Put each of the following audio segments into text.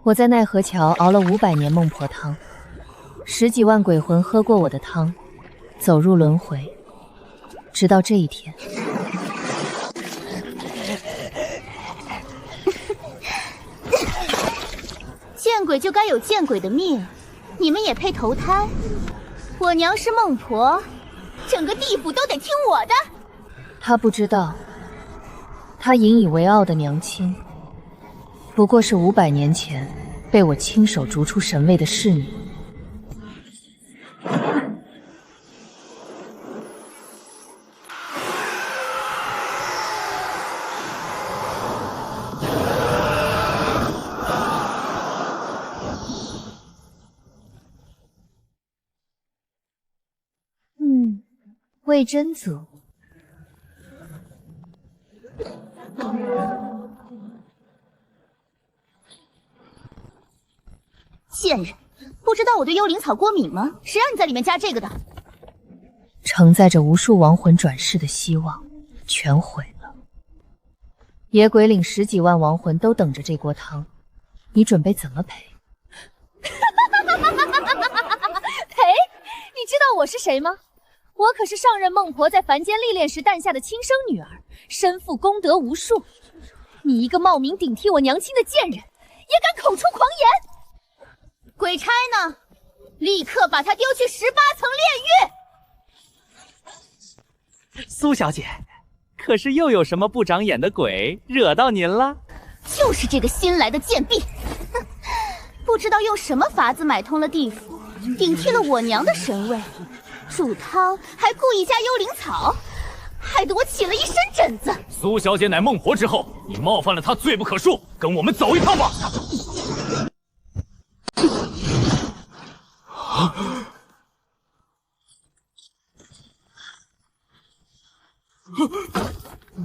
我在奈何桥熬了500年孟婆汤，10几万鬼魂喝过我的汤，走入轮回，直到这一天。见鬼就该有见鬼的命，你们也配投胎？我娘是孟婆，整个地府都得听我的。他不知道，他引以为傲的娘亲，不过是500年前被我亲手逐出神位的侍女。魏真祖，贱人，不知道我对幽灵草过敏吗？谁让你在里面加这个的？承载着无数亡魂转世的希望，全毁了。野鬼岭10几万亡魂都等着这锅汤，你准备怎么赔？赔？你知道我是谁吗？我可是上任孟婆在凡间历练时诞下的亲生女儿，身负功德无数。你一个冒名顶替我娘亲的贱人，也敢口出狂言！鬼差呢？立刻把他丢去18层炼狱！苏小姐，可是又有什么不长眼的鬼惹到您了？就是这个新来的贱婢，不知道用什么法子买通了地府，顶替了我娘的神位。煮汤还故意加幽灵草，害得我起了一身疹子。苏小姐乃孟婆之后，你冒犯了她，罪不可恕。跟我们走一趟吧。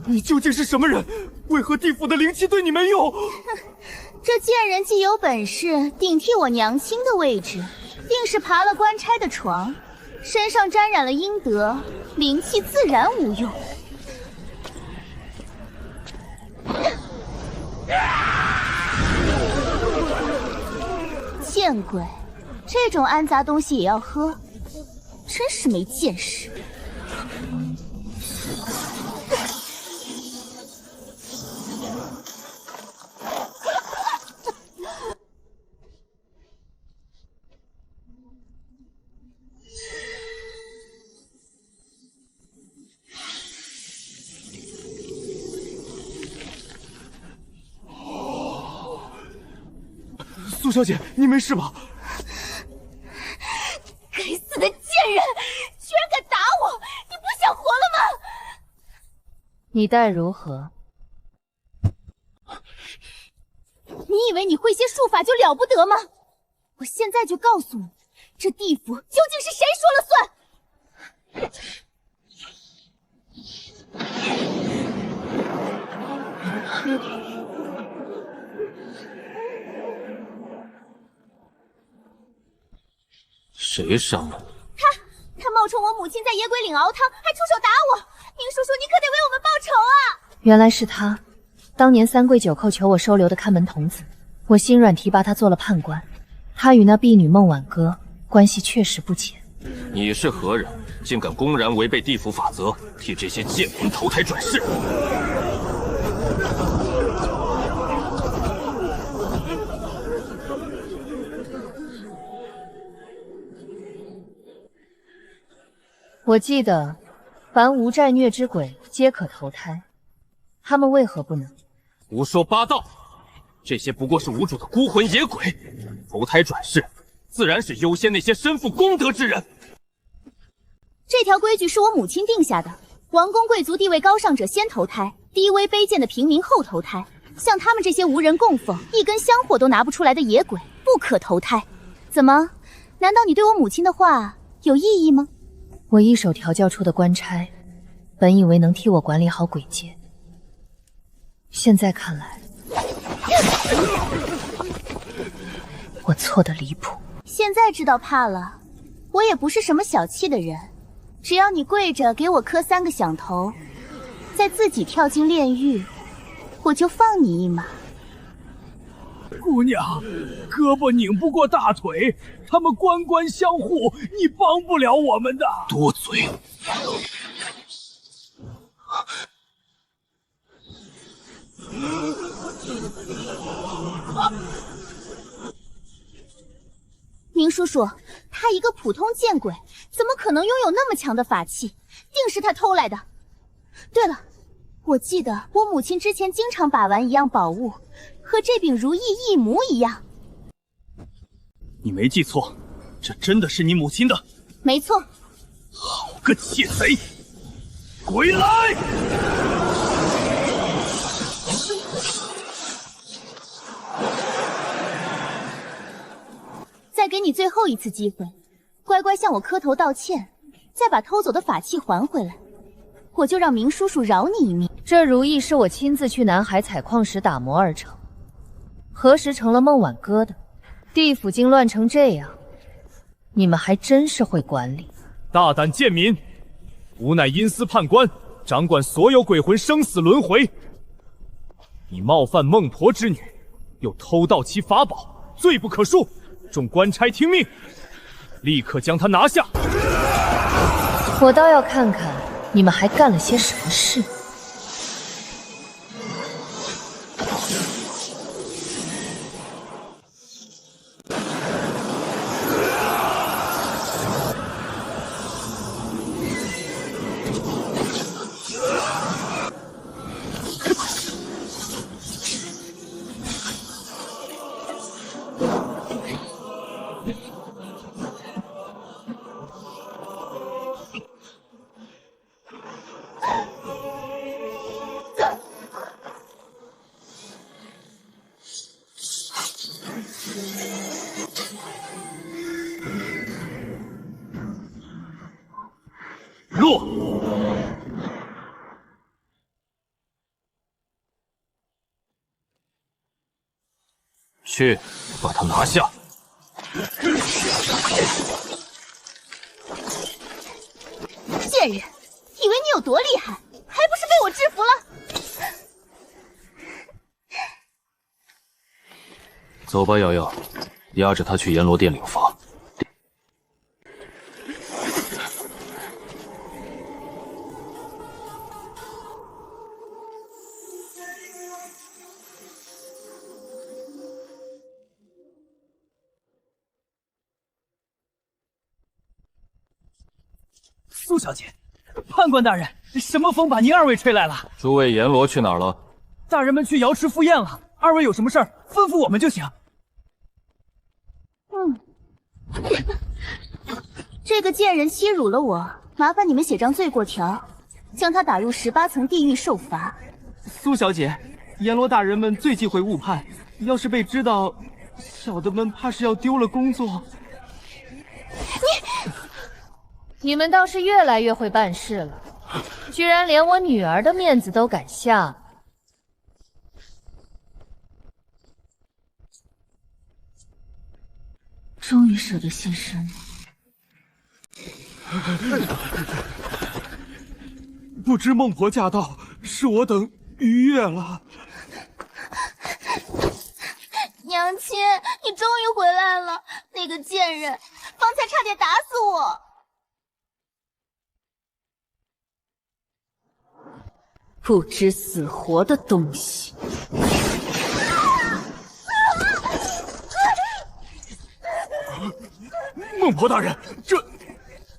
你究竟是什么人？为何地府的灵气对你没用？这贱人既有本事顶替我娘亲的位置，定是爬了官差的床。身上沾染了阴德，灵气自然无用。见鬼，这种安杂东西也要喝，真是没见识。苏小姐，你没事吧？该死的贱人，居然敢打我！你不想活了吗？你待如何？你以为你会些术法就了不得吗？我现在就告诉你，这地府究竟是谁说了算？谁伤了你？他冒充我母亲在野鬼岭熬汤，还出手打我。宁叔叔，你可得为我们报仇啊！原来是他，当年3跪9叩求我收留的看门童子，我心软提拔他做了判官。他与那婢女孟婉歌关系确实不浅。你是何人，竟敢公然违背地府法则，替这些贱魂投胎转世？我记得，凡无债虐之鬼皆可投胎，他们为何不能？胡说八道！这些不过是无主的孤魂野鬼，投胎转世，自然是优先那些身负功德之人。这条规矩是我母亲定下的，王公贵族地位高尚者先投胎，低微卑贱的平民后投胎。像他们这些无人供奉、一根香火都拿不出来的野鬼，不可投胎。怎么？难道你对我母亲的话有异议吗？我一手调教出的官差，本以为能替我管理好鬼界，现在看来，我错得离谱。现在知道怕了，我也不是什么小气的人，只要你跪着给我磕3个响头，再自己跳进炼狱，我就放你一马。姑娘，胳膊拧不过大腿，他们官官相护，你帮不了我们的。多嘴！明叔叔，他一个普通剑鬼，怎么可能拥有那么强的法器？定是他偷来的。对了，我记得我母亲之前经常把玩一样宝物，和这柄如意一模一样。你没记错，这真的是你母亲的。没错。好个窃贼，归来！再给你最后一次机会，乖乖向我磕头道歉，再把偷走的法器还回来，我就让明叔叔饶你一命。这如意是我亲自去南海采矿时打磨而成，何时成了孟晚歌的？地府竟乱成这样，你们还真是会管理。大胆贱民，吾乃阴司判官，掌管所有鬼魂生死轮回。你冒犯孟婆之女，又偷盗其法宝，罪不可恕。众官差听命，立刻将他拿下。我倒要看看你们还干了些什么事。落！去，把他拿下！贱人，以为你有多厉害，还不是被我制服了？走吧，瑶瑶，押着他去阎罗殿领罚。苏小姐，判官大人，什么风把您二位吹来了？诸位阎罗去哪儿了？大人们去瑶池赴宴了。二位有什么事儿，吩咐我们就行。这个贱人欺辱了我，麻烦你们写张罪过条，将他打入18层地狱受罚。苏小姐，阎罗大人们最忌讳误判，要是被知道，小的们怕是要丢了工作。你们倒是越来越会办事了，居然连我女儿的面子都敢下了。终于舍得牺牲。不知孟婆驾到，是我等逾越了。娘亲，你终于回来了！那个贱人方才差点打死我。不知死活的东西！孟婆大人，这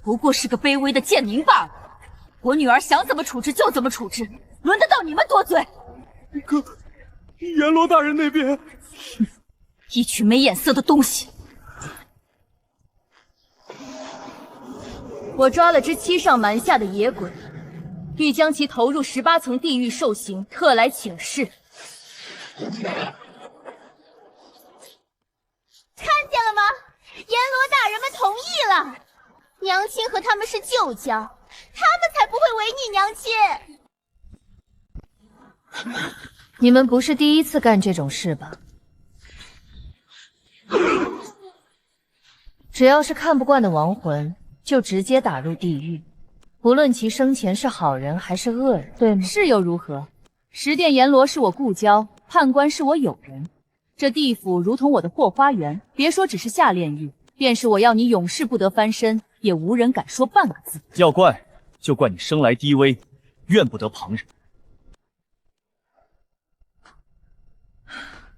不过是个卑微的贱民罢了。我女儿想怎么处置就怎么处置，轮得到你们多嘴？可阎罗大人那边，一群没眼色的东西！我抓了只欺上瞒下的野鬼，欲将其投入18层地狱受刑，特来请示。看见了吗？阎罗大人们同意了，娘亲和他们是旧交，他们才不会违逆娘亲。你们不是第一次干这种事吧？只要是看不惯的亡魂，就直接打入地狱，不论其生前是好人还是恶人，对吗？是又如何？十殿阎罗是我故交，判官是我友人，这地府如同我的后花园，别说只是下炼狱，便是我要你永世不得翻身，也无人敢说半个字。要怪就怪你生来低微，怨不得旁人。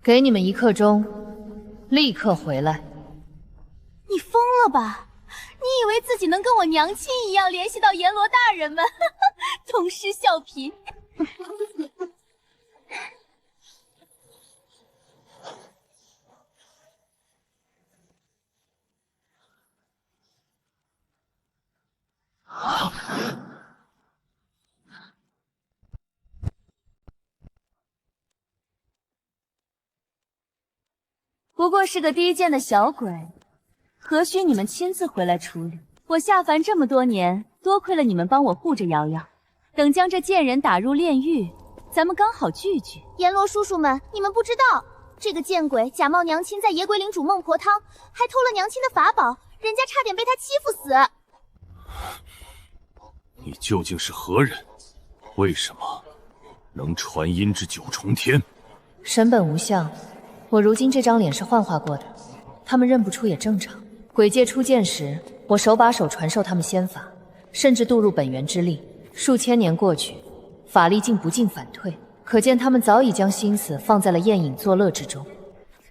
给你们1刻钟，立刻回来。你疯了吧？你以为自己能跟我娘亲一样联系到阎罗大人吗？东施效颦。不过是个低贱的小鬼，何须你们亲自回来处理？我下凡这么多年，多亏了你们帮我护着瑶瑶。等将这贱人打入炼狱，咱们刚好聚聚。阎罗叔叔们，你们不知道，这个贱鬼假冒娘亲在野鬼岭煮孟婆汤，还偷了娘亲的法宝，人家差点被他欺负死。你究竟是何人？为什么能传音至9重天？神本无相，我如今这张脸是幻化过的，他们认不出也正常。鬼界初见时，我手把手传授他们仙法，甚至渡入本源之力。数千年过去，法力竟不进反退，可见他们早已将心思放在了宴饮作乐之中。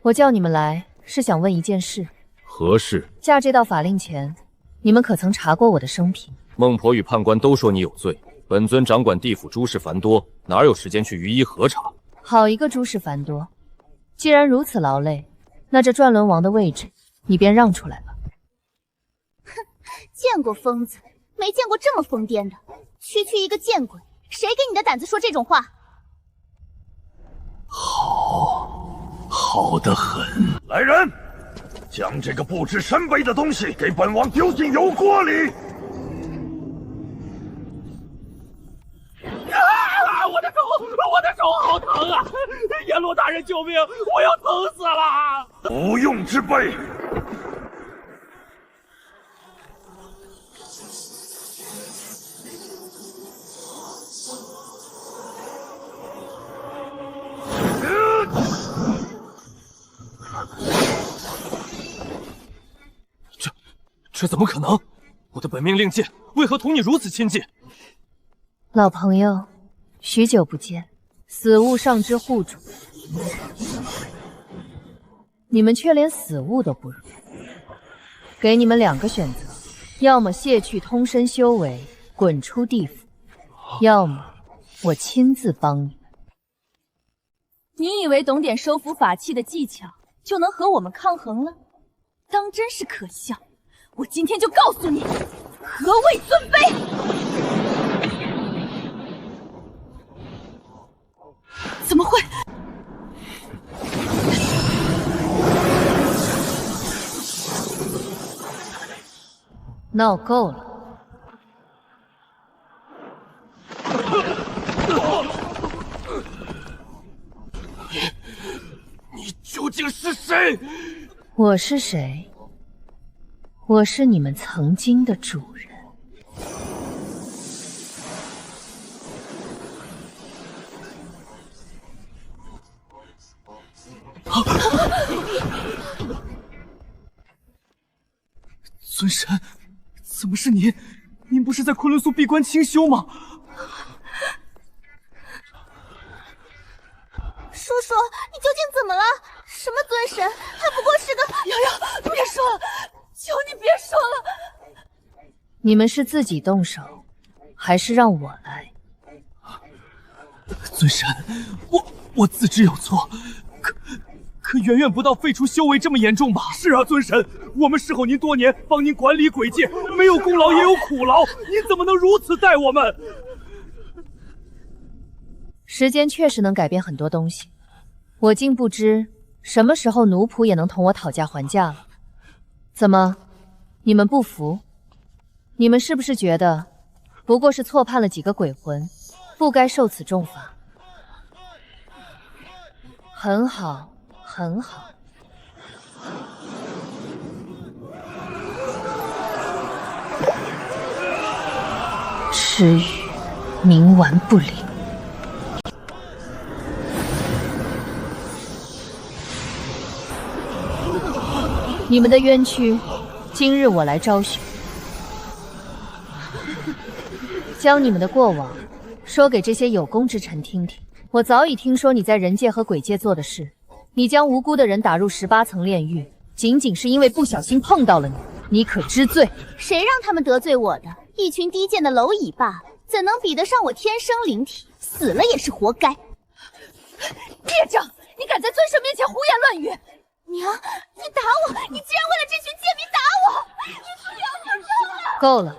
我叫你们来，是想问一件事。何事？下这道法令前，你们可曾查过我的生平？孟婆与判官都说你有罪，本尊掌管地府诸事繁多，哪有时间去予以核查？好一个诸事繁多！既然如此劳累，那这转轮王的位置，你便让出来吧。哼，见过疯子，没见过这么疯癫的。区区一个贱鬼，谁给你的胆子说这种话？好得很。来人，将这个不知身卑的东西给本王丢进油锅里！我的手好疼啊！阎罗大人救命！我要疼死了！无用之辈！这怎么可能？我的本命令箭为何同你如此亲近？老朋友，许久不见，死物尚知护主，你们却连死物都不如。给你们2个选择，要么卸去通身修为，滚出地府，要么我亲自帮你们。你以为懂点收服法器的技巧就能和我们抗衡了？当真是可笑！我今天就告诉你，何谓尊卑！怎么会？闹够了！你究竟是谁？我是谁？我是你们曾经的主人。尊神，怎么是您？您不是在昆仑宿闭关清修吗？叔叔，你究竟怎么了？什么尊神，还不过是个……瑶瑶，别说了，求你别说了。你们是自己动手，还是让我来？尊神，我自知有错，可远远不到废除修为这么严重吧？是啊，尊神，我们侍候您多年，帮您管理鬼界，没有功劳也有苦劳，您怎么能如此待我们？时间确实能改变很多东西，我竟不知什么时候奴仆也能同我讨价还价了。怎么，你们不服？你们是不是觉得不过是错判了几个鬼魂，不该受此重罚？很好，很好。痴语，冥顽不灵。你们的冤屈，今日我来昭雪。将你们的过往说给这些有功之臣听听。我早已听说你在人界和鬼界做的事，你将无辜的人打入18层炼狱，仅仅是因为不小心碰到了你，你可知罪？谁让他们得罪我的？一群低贱的蝼蚁罢了，怎能比得上我天生灵体？死了也是活该！孽障，你敢在尊神面前胡言乱语！娘，你打我！你竟然为了这群贱民打我！你不要可饶了！够了。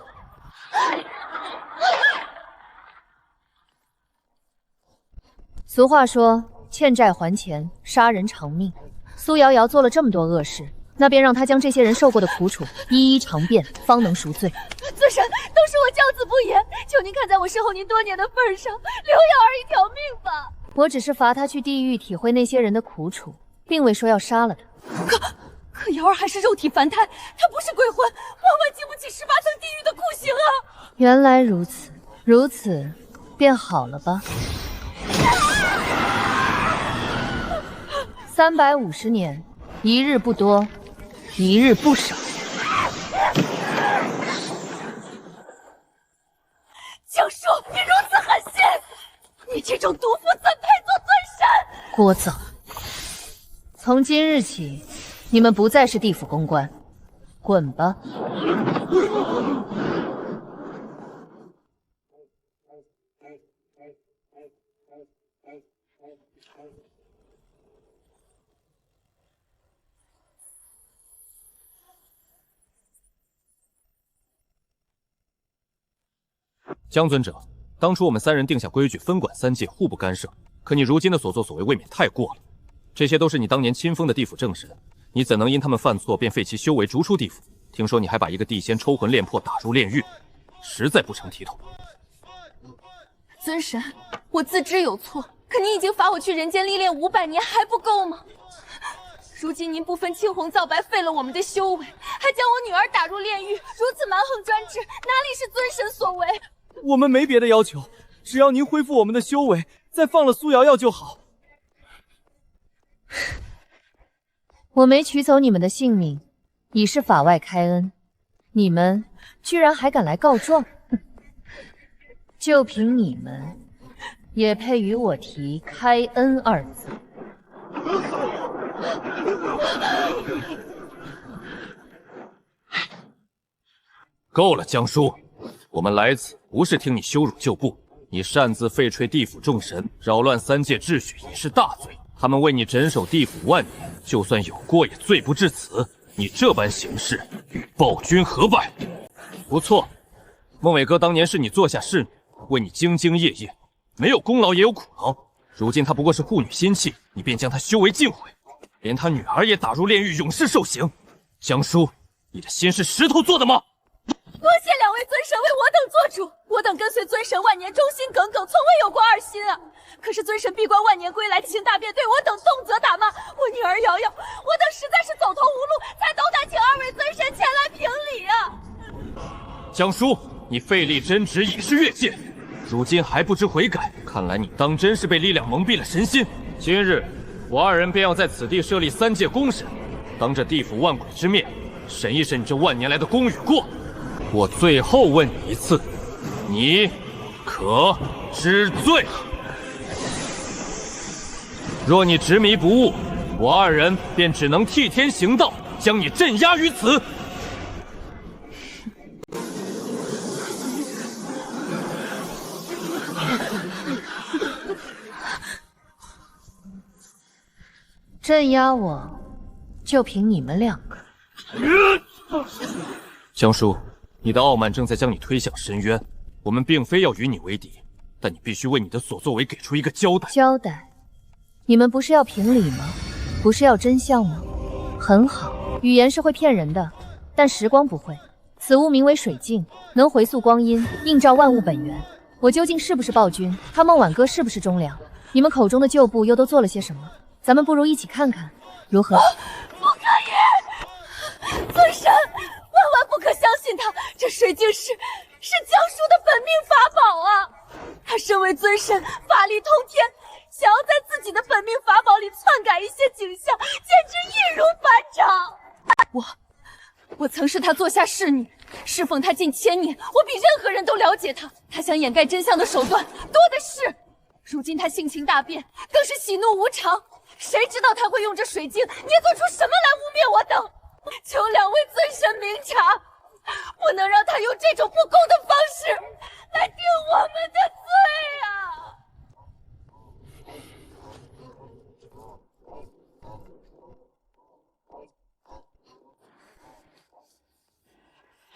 俗话说，欠债还钱，杀人偿命。苏瑶瑶做了这么多恶事，那便让她将这些人受过的苦楚一一尝遍，方能赎罪。尊神，都是我教子不严，求您看在我侍候您多年的份上，留瑶儿一条命吧。我只是罚她去地狱体会那些人的苦楚，并未说要杀了她。可瑶儿还是肉体凡胎，她不是鬼魂，万万经不起18层地狱的酷刑啊！原来如此，如此便好了吧。350年，一日不多，一日不少。江叔，你如此狠心，你这种毒妇怎配做尊神？聒噪！从今日起，你们不再是地府公关，滚吧！江尊者，当初我们3人定下规矩，分管3界，互不干涉。可你如今的所作所为未免太过了。这些都是你当年亲封的地府正神，你怎能因他们犯错便废其修为，逐出地府？听说你还把一个地仙抽魂炼魄打入炼狱，实在不成体统。尊神，我自知有错，可您已经罚我去人间历练500年，还不够吗？如今您不分青红皂白，废了我们的修为，还将我女儿打入炼狱，如此蛮横专制，哪里是尊神所为？我们没别的要求，只要您恢复我们的修为，再放了苏瑶瑶就好。我没取走你们的性命，已是法外开恩，你们居然还敢来告状？就凭你们，也配与我提开恩2字？够了，江叔，我们来此不是听你羞辱旧部，你擅自废黜地府众神，扰乱3界秩序，已是大罪。他们为你镇守地府万年，就算有过也罪不至此。你这般行事，与暴君何拜？不错，孟伟哥当年是你座下侍女，为你兢兢业业，没有功劳也有苦劳。如今她不过是护女心气，你便将她修为尽毁，连她女儿也打入炼狱，永世受刑。江叔，你的心是石头做的吗？多谢2位尊神为我等做主，我等跟随尊神万年，忠心耿耿，从未有过2心啊。可是尊神闭关万年归来，秦大便对我等动辄打骂，我女儿瑶瑶，我等实在是走投无路，才斗胆请2位尊神前来评理啊。江叔，你废立真旨已是越界，如今还不知悔改，看来你当真是被力量蒙蔽了神心。今日我2人便要在此地设立3界公审，当着地府万鬼之面，审一审你这万年来的功与过。我最后问你一次，你可知罪？若你执迷不悟，我2人便只能替天行道，将你镇压于此。镇压我，就凭你们2个。江叔，你的傲慢正在将你推向深渊，我们并非要与你为敌，但你必须为你的所作为给出一个交代。交代？你们不是要评理吗？不是要真相吗？很好，语言是会骗人的，但时光不会。此物名为水镜，能回溯光阴，映照万物本源。我究竟是不是暴君？他孟晚歌是不是忠良？你们口中的旧部又都做了些什么？咱们不如一起看看，如何？不可以！尊神，万万不可相信他，这水镜是江叔的本命法宝啊！他身为尊神，法力通天，想要在自己的本命法宝里篡改一些景象，简直易如反掌。我曾是他座下侍女，侍奉他近1000年，我比任何人都了解他。他想掩盖真相的手段多的是。如今他性情大变，更是喜怒无常。谁知道他会用这水晶捏做出什么来污蔑我等？求两位尊神明察，不能让他用这种不公的方式来定我们的罪啊！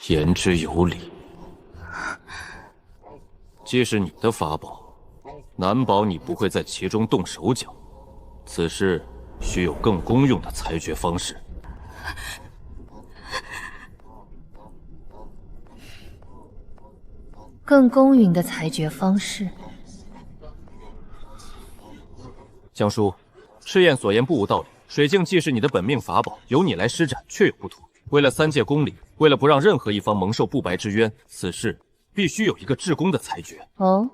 言之有理，既是你的法宝，难保你不会在其中动手脚。此事需有更公用的裁决方式。更公允的裁决方式。江叔，赤焰所言不无道理。水镜既是你的本命法宝，由你来施展，确有不妥。为了3界公理，为了不让任何一方蒙受不白之冤，此事必须有一个至公的裁决。哦，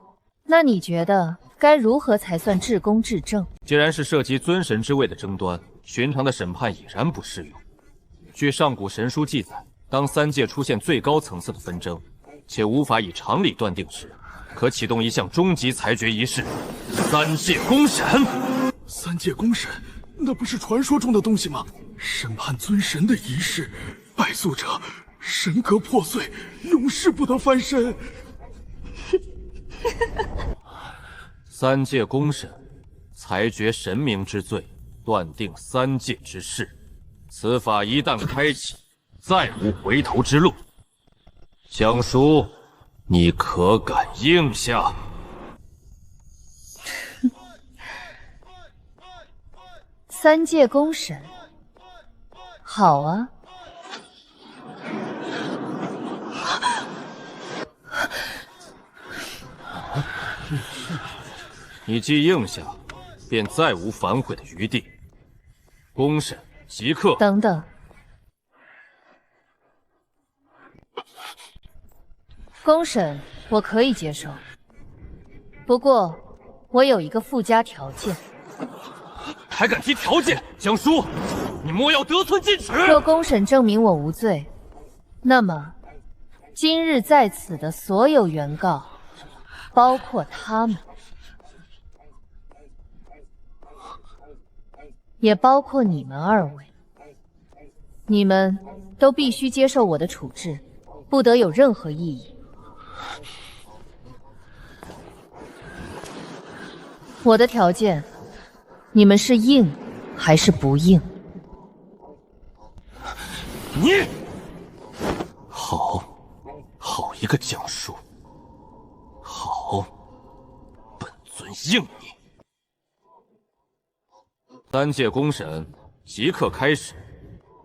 那你觉得该如何才算至公至正？既然是涉及尊神之位的争端，寻常的审判已然不适用。据上古神书记载，当3界出现最高层次的纷争，且无法以常理断定时，可启动一项终极裁决仪式——3界公审。3界公审，那不是传说中的东西吗？审判尊神的仪式，败诉者神格破碎，永世不得翻身。3界公审，裁决神明之罪，断定3界之事。此法一旦开启，再无回头之路。江叔，你可敢应下？3界公审，好啊。你既应下，便再无反悔的余地。公审即刻。等等，公审我可以接受，不过我有一个附加条件。还敢提条件？江叔，你莫要得寸进尺！若公审证明我无罪，那么今日在此的所有原告，包括他们，也包括你们2位，你们都必须接受我的处置，不得有任何异议。我的条件，你们是应还是不应？你好一个江叔，好，本尊应你。3界公审即刻开始，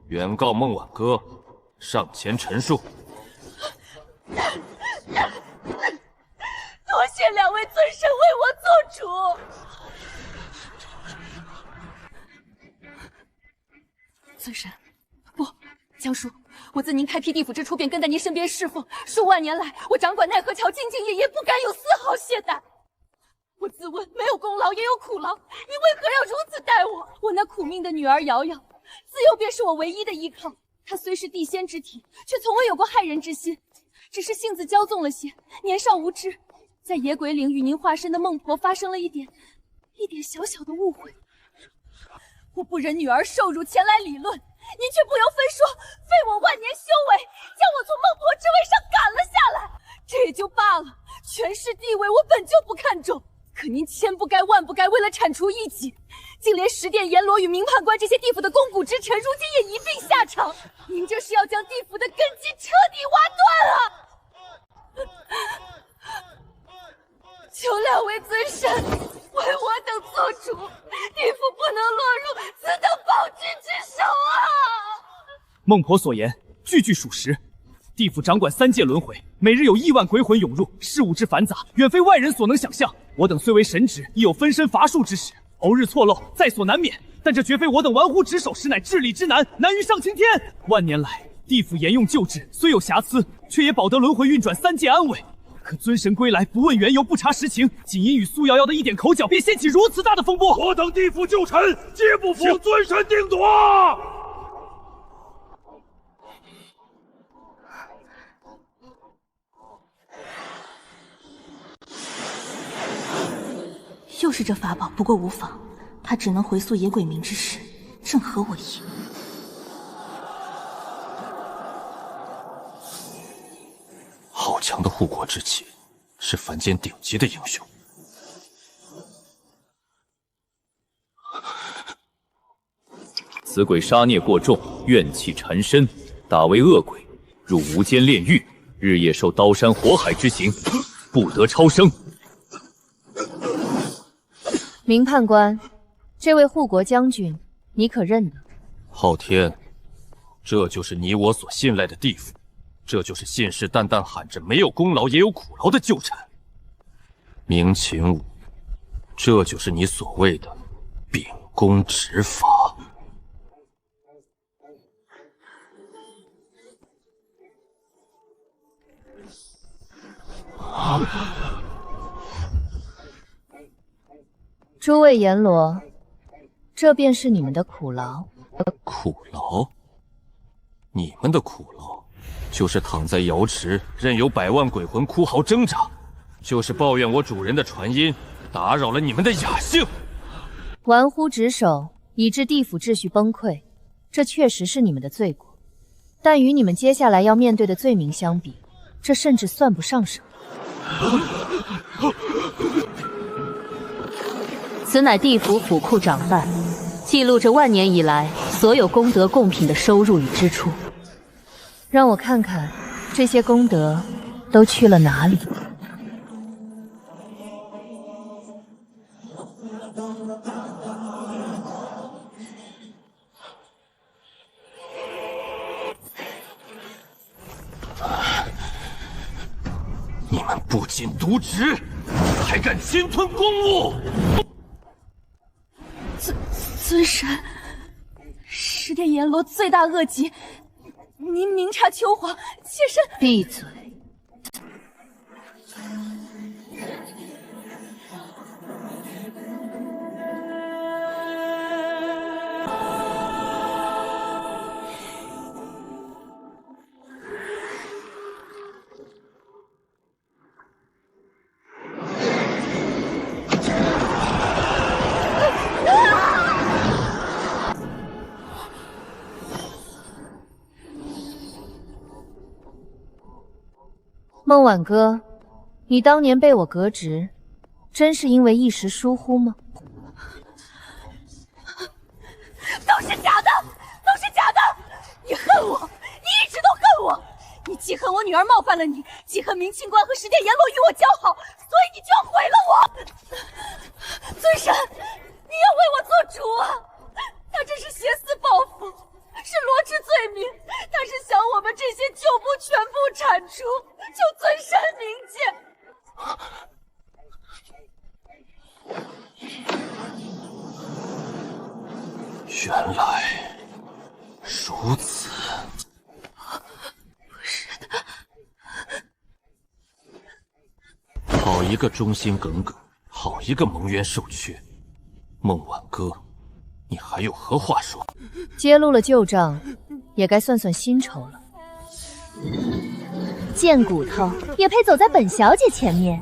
原告孟晚歌上前陈述。多谢两位尊神为我做主。尊神，不，江叔，我自您开辟地府之初便跟在您身边侍奉，数万年来，我掌管奈何桥兢兢业业，不敢有丝毫懈怠。我自问没有功劳也有苦劳，你为何要如此待我？我那苦命的女儿瑶瑶，自幼便是我唯一的依靠。她虽是地仙之体，却从未有过害人之心，只是性子骄纵了些，年少无知，在野鬼岭与您化身的孟婆发生了一点小小的误会。我不忍女儿受辱前来理论，您却不由分说，废我万年修为，将我从孟婆之位上赶了下来。这也就罢了，权势地位我本就不看重，可您千不该万不该为了铲除异己，竟连十殿阎罗与明判官这些地府的肱骨之臣，如今也一并下场。您这是要将地府的根基彻底挖断啊！求两位尊神为我等做主，地府不能落入此等暴君之手啊！孟婆所言句句属实，地府掌管3界轮回，每日有亿万鬼魂涌入，事务之繁杂，远非外人所能想象。我等虽为神职，亦有分身乏术之时，偶日错漏在所难免。但这绝非我等玩忽职守，实乃治理之难，难于上青天。万年来，地府沿用旧制，虽有瑕疵，却也保得轮回运转3界安稳。可尊神归来，不问缘由，不查实情，仅因与苏瑶瑶的一点口角，便掀起如此大的风波。我等地府旧臣，皆不服，请尊神定夺。就是这法宝，不过无妨。它只能回溯野鬼冥之时，正合我意。好强的护国之气，是凡间顶级的英雄。此鬼杀孽过重，怨气缠身，大为恶鬼，入无间炼狱，日夜受刀山火海之刑，不得超生。明判官，这位护国将军，你可认得？昊天，这就是你我所信赖的地府，这就是信誓旦旦喊着没有功劳也有苦劳的旧臣。明秦武，这就是你所谓的秉公执法。诸位阎罗，这便是你们的苦劳。苦劳？你们的苦劳，就是躺在瑶池，任由百万鬼魂哭嚎挣扎，就是抱怨我主人的传音打扰了你们的雅兴。玩忽职守，以致地府秩序崩溃，这确实是你们的罪过。但与你们接下来要面对的罪名相比，这甚至算不上什么。此乃地府府库掌办，记录着万年以来所有功德贡品的收入与支出。让我看看这些功德都去了哪里。你们不仅渎职，还敢侵吞公物！尊神，十殿阎罗罪大恶极，您明察秋毫，妾身……闭嘴！孟晚歌，你当年被我革职，真是因为一时疏忽吗？都是假的，都是假的！你恨我，你一直都恨我。你既恨我女儿冒犯了你，既恨明清官和十殿阎罗与我交好，所以你就要毁了我。尊神，你要为我做主啊！他这是挟私报复，是罗织罪名，他是想我们这些旧部全部铲除，求尊神明鉴。原来如此。不是的，好一个忠心耿耿，好一个蒙冤受屈，孟晚歌，你还有何话说？揭露了旧账，也该算算新仇了。贱骨头也配走在本小姐前面？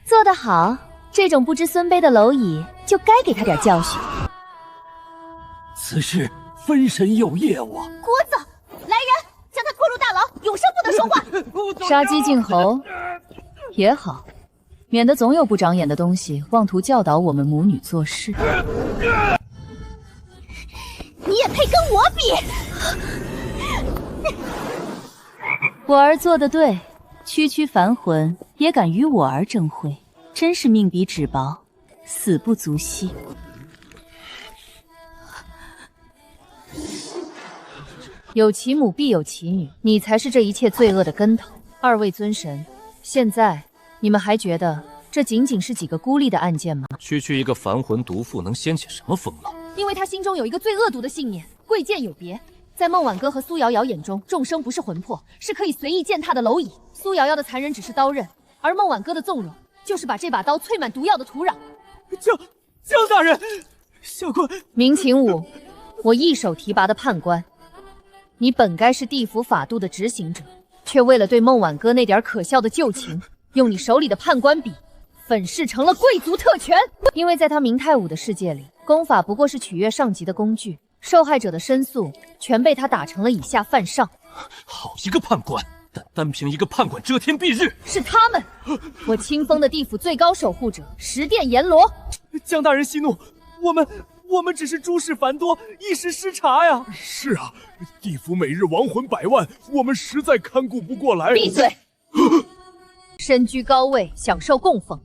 做得好，这种不知尊卑的蝼蚁就该给他点教训。此事分神有业务。锅子，来人，将他拖入大牢，永生不得说话。杀鸡儆猴也好，免得总有不长眼的东西妄图教导我们母女做事。你也配跟我比？我儿做得对，区区凡魂也敢与我儿争辉，真是命比纸薄，死不足惜。有其母必有其女，你才是这一切罪恶的根头。二位尊神，现在你们还觉得这仅仅是几个孤立的案件吗？区一个凡魂毒妇能掀起什么风浪？因为他心中有一个最恶毒的信念，贵贱有别。在孟晚歌和苏瑶瑶眼中，众生不是魂魄，是可以随意践踏的蝼蚁。苏瑶瑶的残忍只是刀刃，而孟晚歌的纵容，就是把这把刀淬满毒药的土壤。江大人，小官明秦武，我一手提拔的判官，你本该是地府法度的执行者，却为了对孟晚歌那点可笑的旧情，用你手里的判官笔粉饰成了贵族特权。因为在他明太武的世界里，功法不过是取悦上级的工具，受害者的申诉全被他打成了以下犯上。好一个判官，但单凭一个判官遮天蔽日，是他们，我清风的地府最高守护者十殿阎罗。江大人息怒，我们只是诸事繁多，一时失察呀。是啊，地府每日亡魂百万，我们实在看顾不过来。闭嘴！身居高位，享受供奉，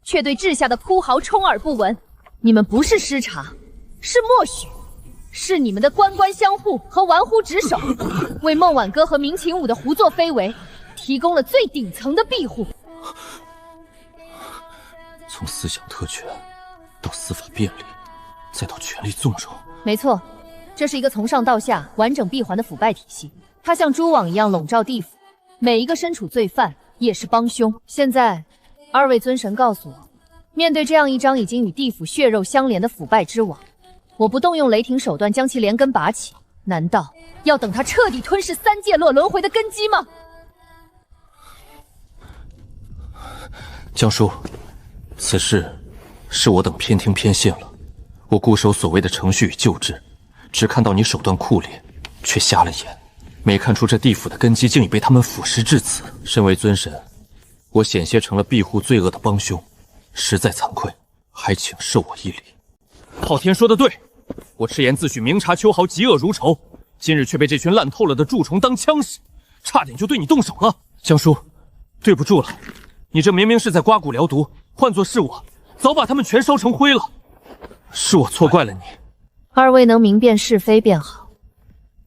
却对治下的哭嚎充耳不闻。你们不是失察，是默许，是你们的官官相护和玩忽职守，为孟晚歌和明秦武的胡作非为提供了最顶层的庇护。从思想特权到司法便利，再到权力纵容。没错，这是一个从上到下完整闭环的腐败体系，它像蛛网一样笼罩地府，每一个身处罪犯也是帮凶。现在，二位尊神告诉我，面对这样一张已经与地府血肉相连的腐败之网，我不动用雷霆手段将其连根拔起，难道要等他彻底吞噬三界落轮回的根基吗？江叔，此事是我等偏听偏信了。我固守所谓的程序与旧制，只看到你手段酷烈，却瞎了眼，没看出这地府的根基竟已被他们腐蚀至此。身为尊神，我险些成了庇护罪恶的帮凶，实在惭愧，还请赦我一礼。昊天说得对，我赤言自诩明察秋毫，嫉恶如仇，今日却被这群烂透了的蛀虫当枪使，差点就对你动手了。江叔，对不住了，你这明明是在刮骨疗毒，换作是我，早把他们全烧成灰了。是我错怪了你。二位能明辨是非便好，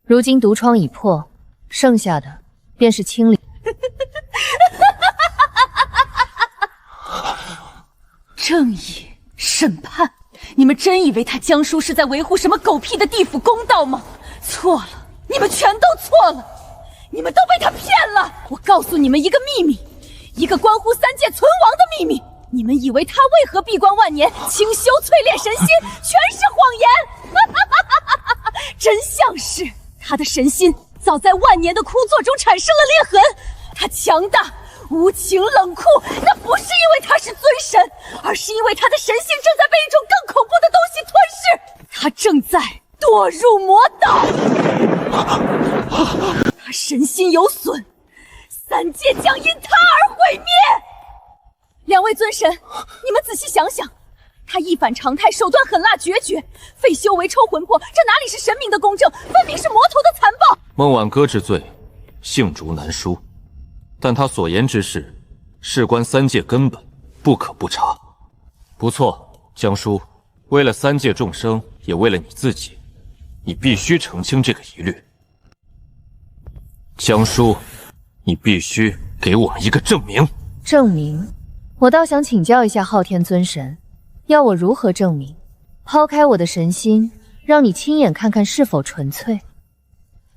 如今毒疮已破，剩下的便是清理。正义审判，你们真以为他江叔是在维护什么狗屁的地府公道吗？错了，你们全都错了，你们都被他骗了。我告诉你们一个秘密，一个关乎三界存亡的秘密。你们以为他为何闭关万年，清修淬炼神心，全是谎言。真相是，他的神心早在万年的枯坐中产生了裂痕。他强大、无情、冷酷，那不是因为他是尊神，而是因为他的神性正在被一种更恐怖的东西吞噬。他正在堕入魔道。他神心有损，三界将因他而毁灭。两位尊神，你们仔细想想，他一反常态，手段狠辣决绝，废修为抽魂魄，这哪里是神明的公正，分明是魔头的残暴。孟晚歌之罪，罄竹难书，但他所言之事，事关三界根本，不可不查。不错，江叔，为了三界众生，也为了你自己，你必须澄清这个疑虑。江叔，你必须给我们一个证明。证明？我倒想请教一下昊天尊神，要我如何证明？抛开我的神心，让你亲眼看看是否纯粹。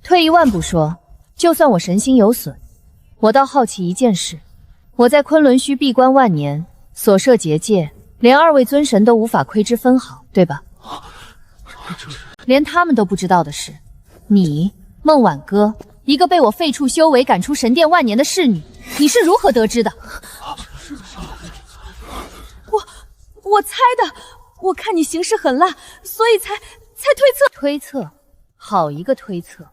退一万步说，就算我神心有损，我倒好奇一件事：我在昆仑虚闭关万年，所设结界，连二位尊神都无法窥知分毫，对吧？连他们都不知道的是，你孟晚歌，一个被我废黜修为赶出神殿万年的侍女，你是如何得知的？我猜的，我看你行事狠辣，所以才推测。推测？好一个推测！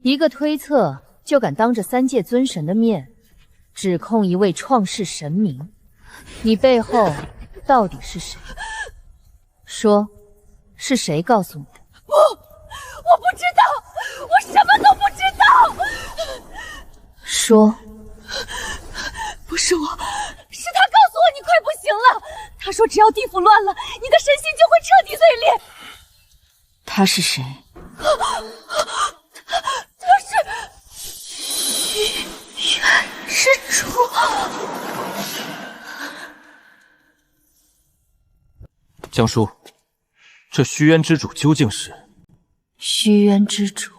一个推测就敢当着三界尊神的面指控一位创世神明，你背后到底是谁？说，是谁告诉你的？不，我不知道，我什么都不知道。说，不是我，是他告诉我你快不行了。他说只要地府乱了，你的神心就会彻底碎裂。他是谁？他是虚渊之主。江叔，这虚渊之主究竟是？虚渊之主，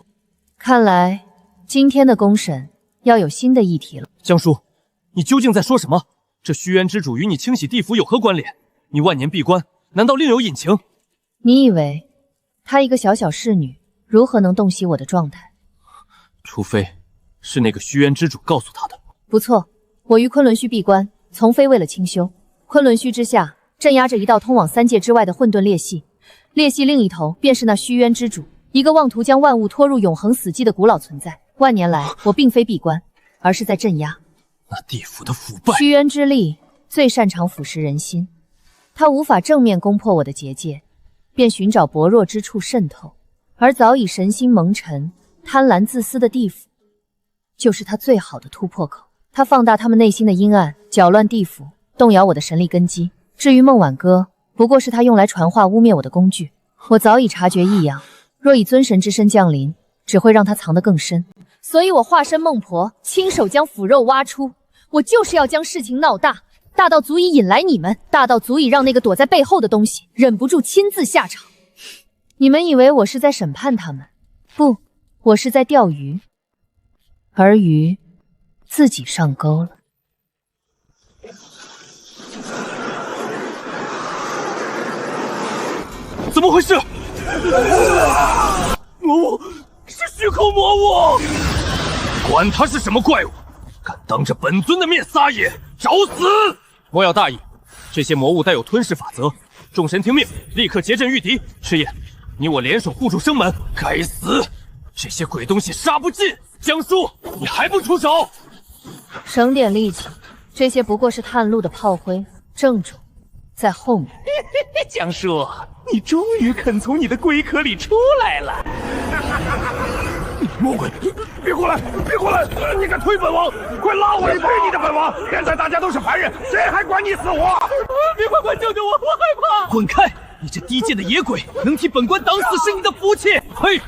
看来今天的公审要有新的议题了。江叔，你究竟在说什么？这虚渊之主与你清洗地府有何关联？你万年闭关，难道另有隐情？你以为她一个小小侍女，如何能洞悉我的状态？除非是那个虚渊之主告诉他的。不错，我于昆仑虚闭关，从非为了清修，昆仑虚之下，镇压着一道通往三界之外的混沌裂隙，裂隙另一头便是那虚渊之主，一个妄图将万物拖入永恒死寂的古老存在。万年来，我并非闭关，而是在镇压那地府的腐败。虚渊之力最擅长腐蚀人心，他无法正面攻破我的结界，便寻找薄弱之处渗透。而早已神心蒙尘、贪婪自私的地府，就是他最好的突破口。他放大他们内心的阴暗，搅乱地府，动摇我的神力根基。至于孟晚歌，不过是他用来传话污蔑我的工具。我早已察觉异样，若以尊神之身降临，只会让他藏得更深。所以我化身孟婆，亲手将腐肉挖出。我就是要将事情闹大，大到足以引来你们，大到足以让那个躲在背后的东西忍不住亲自下场。你们以为我是在审判他们？不，我是在钓鱼，而鱼自己上钩了。怎么回事？魔物是虚空魔物！管他是什么怪物，敢当着本尊的面撒野，找死！莫要大意，这些魔物带有吞噬法则。众神听命，立刻结阵御敌。赤焰，你我联手护住生门。该死！这些鬼东西杀不尽。江叔，你还不出手？省点力气，这些不过是探路的炮灰，正主在后面。江叔，你终于肯从你的龟壳里出来了。魔鬼，别过来，别过来！你敢推本王，快拉我一推你的本王！现在大家都是凡人，谁还管你死活？别快快救救我，我害怕！滚开！你这低贱的野鬼，能替本官挡死是你的福气。呸！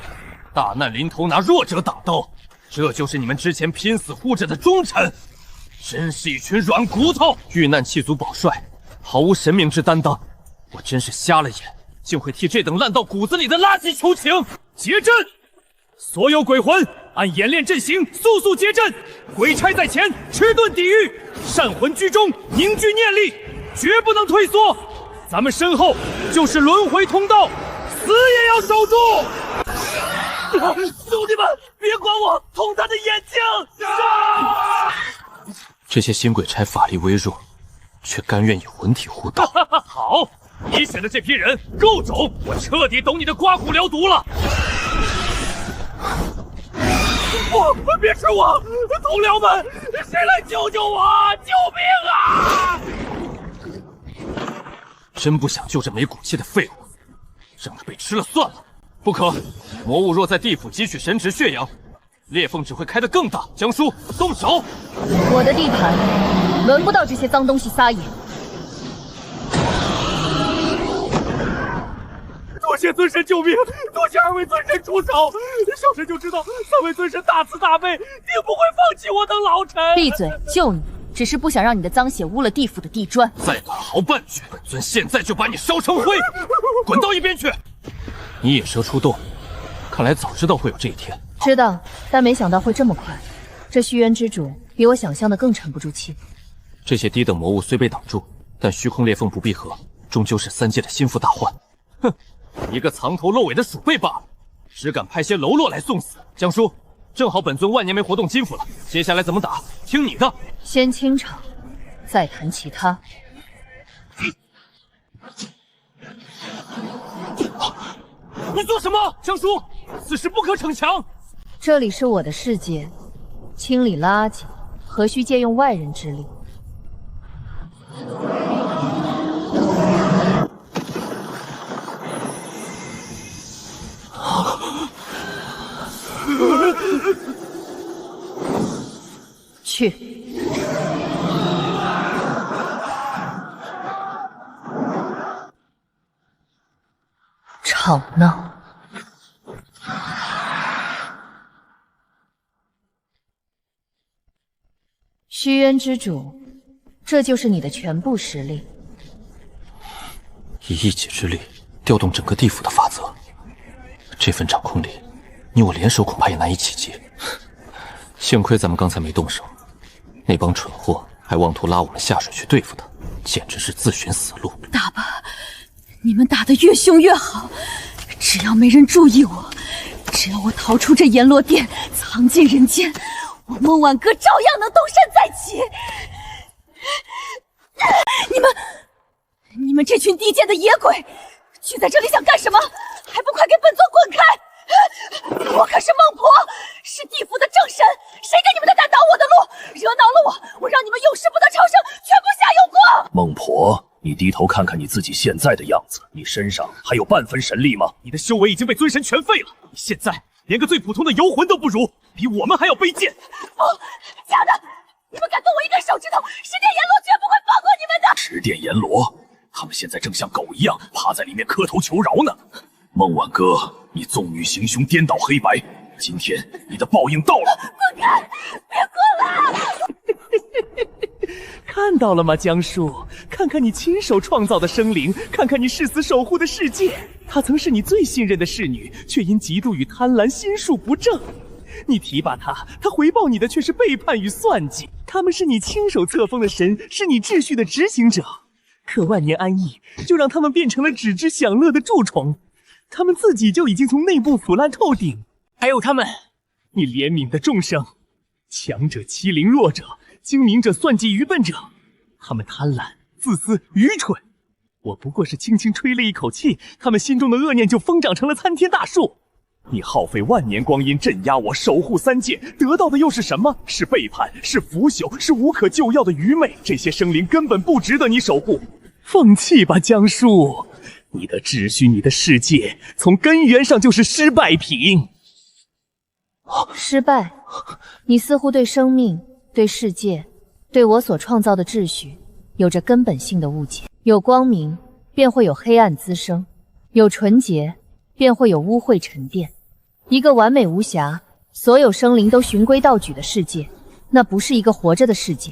大难临头拿弱者挡刀，这就是你们之前拼死护着的忠臣，真是一群软骨头！遇难弃族保帅，毫无神明之担当，我真是瞎了眼，竟会替这等烂到骨子里的垃圾求情！结阵！所有鬼魂按演练阵型，速速结阵！鬼差在前，吃遁地狱，善魂居中，凝聚念力，绝不能退缩。咱们身后就是轮回通道，死也要守住！兄弟们，别管我，捅他的眼睛！这些新鬼差法力微弱，却甘愿以魂体护道。好，你选的这批人够种，我彻底懂你的刮骨疗毒了。不，别吃我！同僚们，谁来救救我！救命啊！真不想救这没骨气的废物，让他被吃了算了。不可，魔物若在地府汲取神职血阳，裂缝只会开得更大。江叔，动手！我的地盘，轮不到这些脏东西撒野。多谢尊神救命，多谢二位尊神出手，小神就知道三位尊神大慈大悲，定不会放弃我等老臣。闭嘴，救你，只是不想让你的脏血污了地府的地砖。再敢豪半句，本尊现在就把你烧成灰！滚到一边去！你引蛇出洞，看来早知道会有这一天。知道，但没想到会这么快。这虚渊之主比我想象的更沉不住气。这些低等魔物虽被挡住，但虚空裂缝不闭合，终究是三界的心腹大患。哼！一个藏头露尾的鼠辈罢了，只敢派些喽啰来送死。江叔，正好本尊万年没活动筋腑了，接下来怎么打，听你的。先清场，再谈其他。你做什么，江叔？此事不可逞强。这里是我的世界，清理垃圾何须借用外人之力？去。吵闹。虚渊之主，这就是你的全部实力。以一己之力调动整个地府的法则，这份掌控力，你我联手恐怕也难以企及。幸亏咱们刚才没动手，那帮蠢货还妄图拉我们下水去对付他，简直是自寻死路。打吧，你们打得越凶越好，只要没人注意我，只要我逃出这阎罗殿，藏进人间，我孟晚歌照样能东山再起。你们这群低贱的野鬼，聚在这里想干什么？还不快给本座滚开！我可是孟婆，是地府的正神，谁给你们的胆挡我的路？惹恼了我让你们永世不得超生，全部下油锅！孟婆，你低头看看你自己现在的样子，你身上还有半分神力吗？你的修为已经被尊神全废了，你现在连个最普通的游魂都不如，比我们还要卑贱。不，假的！你们敢动我一根手指头，十殿阎罗绝不会放过你们的！十殿阎罗，他们现在正像狗一样趴在里面磕头求饶呢。孟晚歌，你纵欲行凶，颠倒黑白，今天你的报应到了！滚开！别过来！看到了吗，江叔？看看你亲手创造的生灵，看看你誓死守护的世界。她曾是你最信任的侍女，却因嫉妒与贪婪心术不正。你提拔她，她回报你的却是背叛与算计。他们是你亲手册封的神，是你秩序的执行者。可万年安逸，就让他们变成了只知享乐的蛀虫。他们自己就已经从内部腐烂透顶。还有他们，你怜悯的众生，强者欺凌弱者，精明者算计愚笨者。他们贪婪、自私、愚蠢。我不过是轻轻吹了一口气，他们心中的恶念就疯长成了参天大树。你耗费万年光阴镇压我，守护三界，得到的又是什么？是背叛，是腐朽，是无可救药的愚昧。这些生灵根本不值得你守护。放弃吧，江叔，你的秩序，你的世界，从根源上就是失败品。失败？你似乎对生命、对世界、对我所创造的秩序，有着根本性的误解。有光明，便会有黑暗滋生；有纯洁，便会有污秽沉淀。一个完美无瑕，所有生灵都循规蹈矩的世界，那不是一个活着的世界，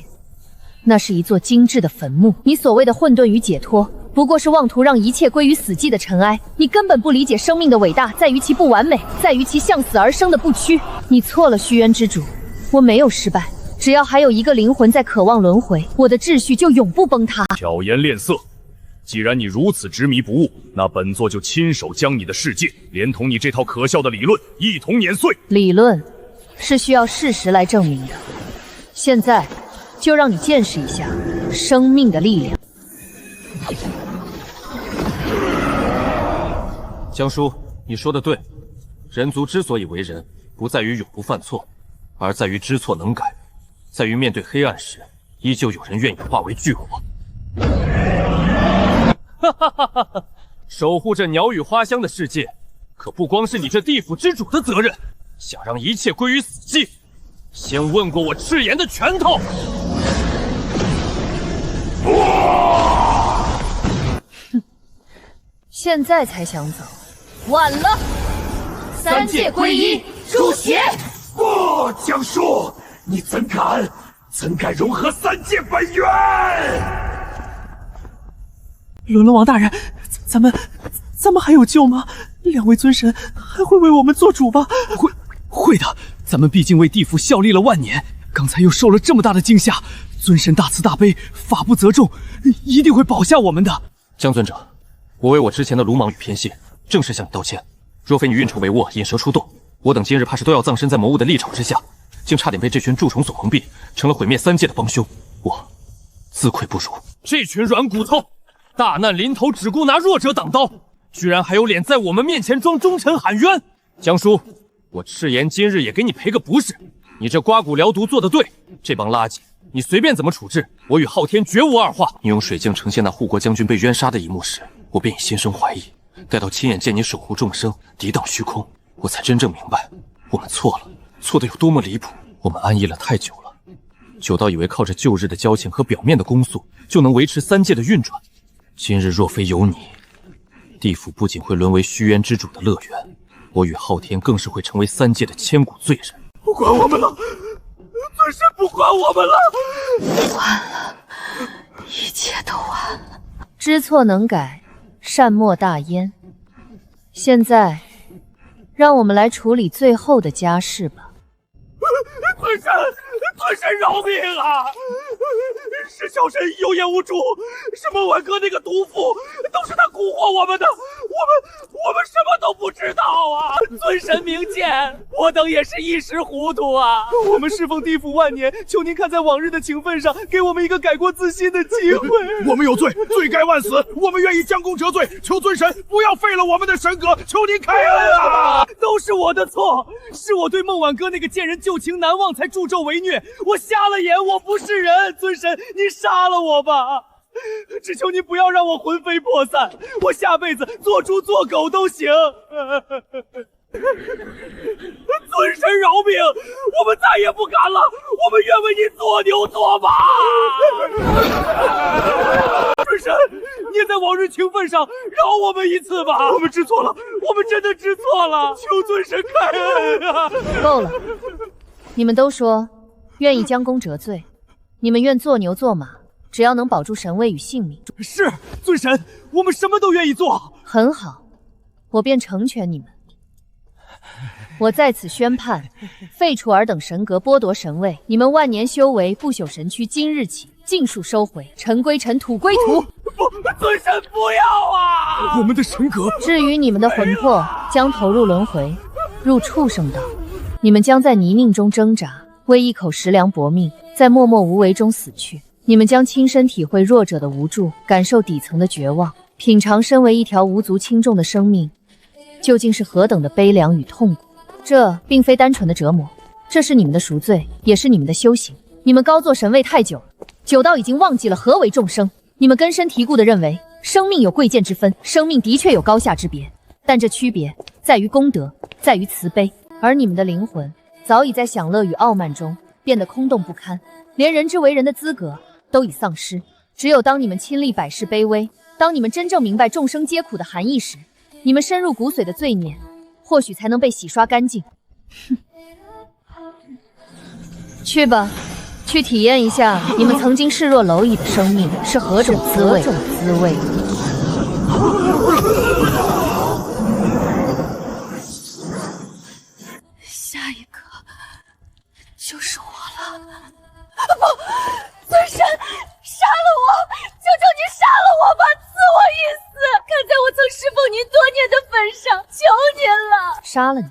那是一座精致的坟墓。你所谓的混沌与解脱，不过是妄图让一切归于死寂的尘埃。你根本不理解生命的伟大在于其不完美，在于其向死而生的不屈。你错了，虚渊之主，我没有失败。只要还有一个灵魂在渴望轮回，我的秩序就永不崩塌。巧言令色，既然你如此执迷不悟，那本座就亲手将你的世界，连同你这套可笑的理论一同碾碎。理论是需要事实来证明的，现在就让你见识一下生命的力量。江叔，你说的对，人族之所以为人，不在于永不犯错，而在于知错能改，在于面对黑暗时，依旧有人愿意化为炬火。哈哈哈哈哈！守护着鸟语花香的世界，可不光是你这地府之主的责任。想让一切归于死寂，先问过我赤炎的拳头。哼，现在才想走，晚了。三界归一，诛邪！不，江叔，你怎敢融合三界本源？轮王大人，咱们还有救吗？两位尊神还会为我们做主吗？会的，咱们毕竟为地府效力了万年，刚才又受了这么大的惊吓，尊神大慈大悲，法不责众，一定会保下我们的。江尊者，我为我之前的鲁莽与偏心，正式向你道歉。若非你运筹帷幄，引蛇出洞，我等今日怕是都要葬身在魔物的利爪之下，竟差点被这群蛀虫所蒙蔽，成了毁灭三界的帮凶。我自愧不如。这群软骨头，大难临头只顾拿弱者挡刀，居然还有脸在我们面前装忠臣喊冤！江叔，我赤炎今日也给你赔个不是。你这刮骨疗毒做得对，这帮垃圾你随便怎么处置，我与昊天绝无二话。你用水镜呈现那护国将军被冤杀的一幕时，我便已心生怀疑。待到亲眼见你守护众生，涤荡虚空，我才真正明白，我们错了，错得有多么离谱。我们安逸了太久了，久到以为靠着旧日的交情和表面的攻速，就能维持三界的运转。今日若非有你，地府不仅会沦为虚渊之主的乐园，我与昊天更是会成为三界的千古罪人。不管我们了，尊神不管我们了。完了，一切都完了。知错能改，善莫大焉。现在，让我们来处理最后的家事吧。尊神饶命啊！是小神有眼无珠，是孟晚哥那个毒妇，都是他蛊惑我们的，我们什么都不知道啊！尊神明鉴，我等也是一时糊涂啊！我们侍奉地府万年，求您看在往日的情分上，给我们一个改过自新的机会。我们有罪，罪该万死，我们愿意将功折罪，求尊神不要废了我们的神格，求您开恩啊！都是我的错，是我对孟晚哥那个贱人旧情难忘，才助纣为虐。我瞎了眼，我不是人，尊神，您杀了我吧！只求您不要让我魂飞魄散，我下辈子做猪做狗都行。尊神饶命，我们再也不敢了，我们愿为您做牛做马。尊神，念在往日情分上，饶我们一次吧！我们知错了，我们真的知错了，求尊神开恩啊！够了，你们都说愿意将功折罪，你们愿做牛做马，只要能保住神位与性命。是，尊神，我们什么都愿意做。很好，我便成全你们。我在此宣判，废除尔等神格，剥夺神位。你们万年修为不朽神躯，今日起尽数收回，尘归尘，土归土。不，尊神不要啊！我们的神格。至于你们的魂魄，将投入轮回，入畜生道。你们将在泥泞中挣扎，为一口食粮搏命，在默默无为中死去。你们将亲身体会弱者的无助，感受底层的绝望，品尝身为一条无足轻重的生命究竟是何等的悲凉与痛苦。这并非单纯的折磨，这是你们的赎罪，也是你们的修行。你们高坐神位太久了，久到已经忘记了何为众生。你们根深蒂固地认为生命有贵贱之分，生命的确有高下之别，但这区别在于功德，在于慈悲。而你们的灵魂早已在享乐与傲慢中变得空洞不堪，连人之为人的资格都已丧失。只有当你们亲历百世卑微，当你们真正明白众生皆苦的含义时，你们深入骨髓的罪孽或许才能被洗刷干净。哼，去吧，去体验一下你们曾经视若蝼蚁的生命是何种滋味。下一个就是我了。不，尊神，杀了我！求求您杀了我吧，赐我一死！看在我曾侍奉您多年的份上，求您了！杀了你，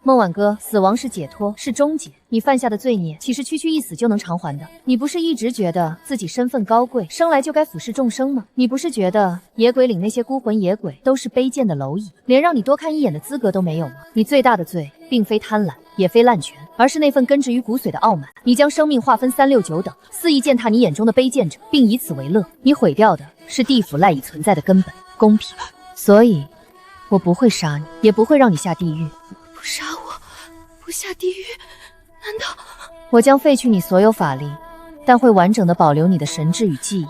孟晚歌，死亡是解脱，是终结。你犯下的罪孽，岂是区区一死就能偿还的？你不是一直觉得自己身份高贵，生来就该俯视众生吗？你不是觉得野鬼岭那些孤魂野鬼都是卑贱的蝼蚁，连让你多看一眼的资格都没有吗？你最大的罪，并非贪婪，也非滥权，而是那份根植于骨髓的傲慢。你将生命划分3、6、9等，肆意践踏你眼中的卑贱者，并以此为乐。你毁掉的是地府赖以存在的根本——公平。所以，我不会杀你，也不会让你下地狱。不杀我，不下地狱，难道我将废去你所有法力，但会完整的保留你的神智与记忆。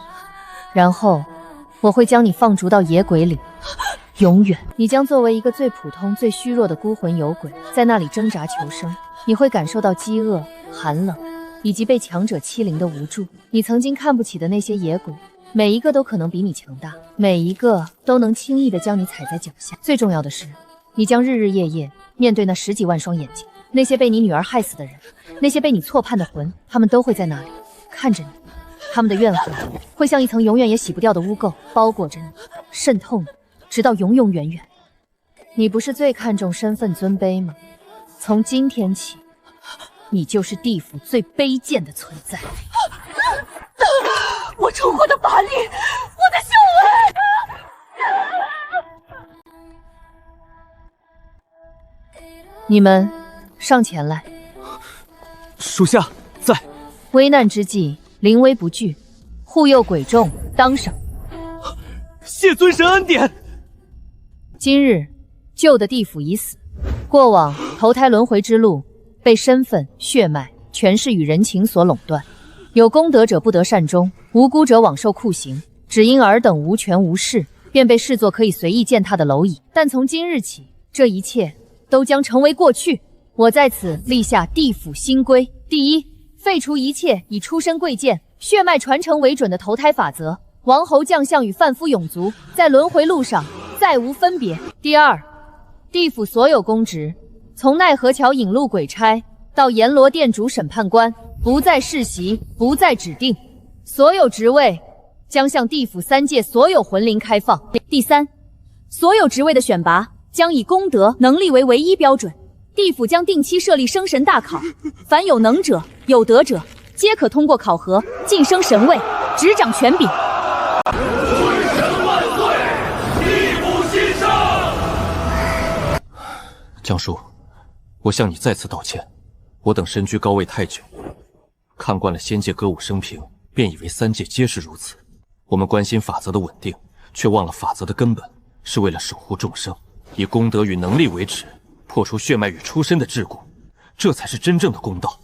然后，我会将你放逐到野鬼岭，永远。你将作为一个最普通、最虚弱的孤魂有鬼，在那里挣扎求生。你会感受到饥饿、寒冷，以及被强者欺凌的无助。你曾经看不起的那些野鬼，每一个都可能比你强大，每一个都能轻易的将你踩在脚下。最重要的是，你将日日夜夜面对那10几万双眼睛，那些被你女儿害死的人，那些被你错判的魂，他们都会在那里看着你。他们的怨恨会像一层永远也洗不掉的污垢，包裹着你，渗透你，直到永永远远。你不是最看重身份尊卑吗？从今天起，你就是地府最卑贱的存在。我重获的法力，我的修为！你们上前来。属下在。危难之际，临危不惧，护佑鬼众，当赏。谢尊神恩典。今日旧的地府已死，过往投胎轮回之路被身份、血脉、权势与人情所垄断，有功德者不得善终，无辜者枉受酷刑。只因尔等无权无势，便被视作可以随意践踏的蝼蚁。但从今日起，这一切都将成为过去。我在此立下地府新规：第一，废除一切以出身贵贱、血脉传承为准的投胎法则，王侯将相与贩夫俑族在轮回路上再无分别。第二，地府所有公职，从奈何桥引路鬼差到阎罗殿主审判官，不再世袭，不再指定，所有职位将向地府3界所有魂灵开放。第三，所有职位的选拔将以功德、能力为唯一标准。地府将定期设立生神大考，凡有能者、有德者，皆可通过考核晋升神位，执掌权柄。尊神万岁！地府新生！江叔，我向你再次道歉。我等身居高位太久，看惯了仙界歌舞升平，便以为3界皆是如此。我们关心法则的稳定，却忘了法则的根本是为了守护众生，以功德与能力为尺，破除血脉与出身的桎梏，这才是真正的公道。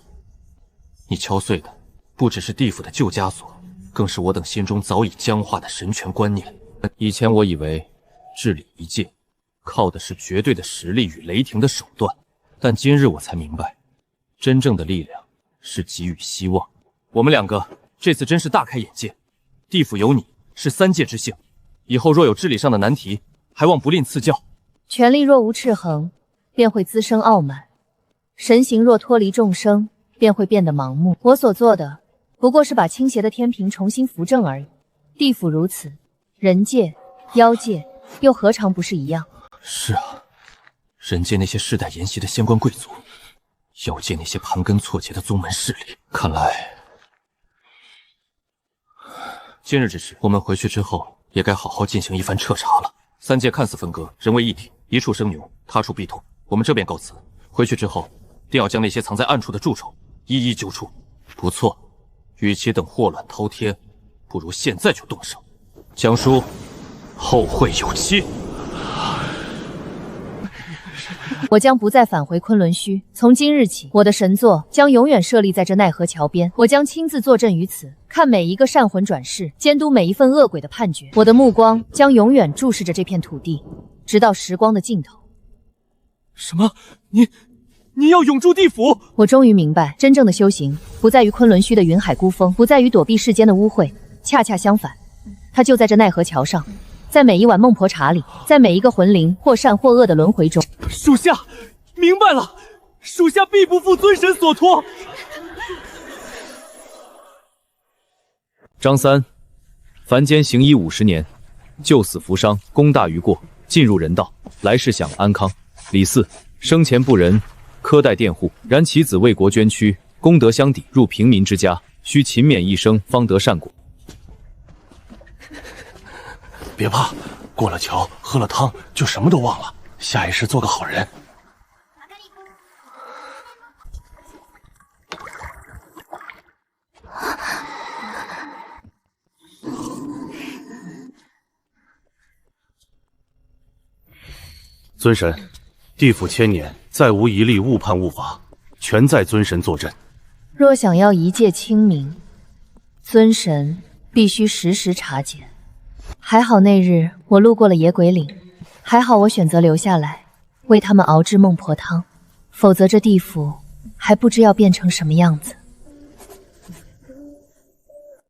你敲碎的不只是地府的旧枷锁，更是我等心中早已僵化的神权观念。以前我以为治理一界靠的是绝对的实力与雷霆的手段，但今日我才明白，真正的力量是给予希望。我们2个这次真是大开眼界，地府有你是3界之幸，以后若有治理上的难题，还望不吝赐教。权力若无制衡，便会滋生傲慢；神形若脱离众生，便会变得盲目。我所做的不过是把倾斜的天平重新扶正而已。地府如此，人界、妖界又何尝不是一样？是啊，人界那些世代沿袭的仙官贵族，妖界那些盘根错节的宗门势力，看来今日之事，我们回去之后也该好好进行一番彻查了。3界看似分割，人为一体，一处生牛，他处必土。我们这便告辞，回去之后定要将那些藏在暗处的蛀虫一一揪出。不错，与其等祸乱滔天，不如现在就动手。江叔，后会有期。我将不再返回昆仑虚。从今日起，我的神座将永远设立在这奈何桥边。我将亲自坐镇于此，看每一个善魂转世，监督每一份恶鬼的判决。我的目光将永远注视着这片土地，直到时光的尽头。什么？你要永驻地府？我终于明白，真正的修行不在于昆仑虚的云海孤峰，不在于躲避世间的污秽，恰恰相反，它就在这奈何桥上，在每一碗孟婆茶里，在每一个魂灵或善或恶的轮回中。属下明白了，属下必不负尊神所托。张三，凡间行医50年，救死扶伤，功大于过，进入人道，来世享安康。李四，生前不仁，苛待佃户，然其子为国捐躯，功德相抵，入平民之家，需勤勉一生，方得善果。别怕，过了桥，喝了汤，就什么都忘了。下一世做个好人。尊神，地府千年，再无一例误判误罚，全在尊神坐镇。若想要一界清明，尊神必须时时查检。还好那日我路过了野鬼岭，还好我选择留下来为他们熬制孟婆汤，否则这地府还不知要变成什么样子。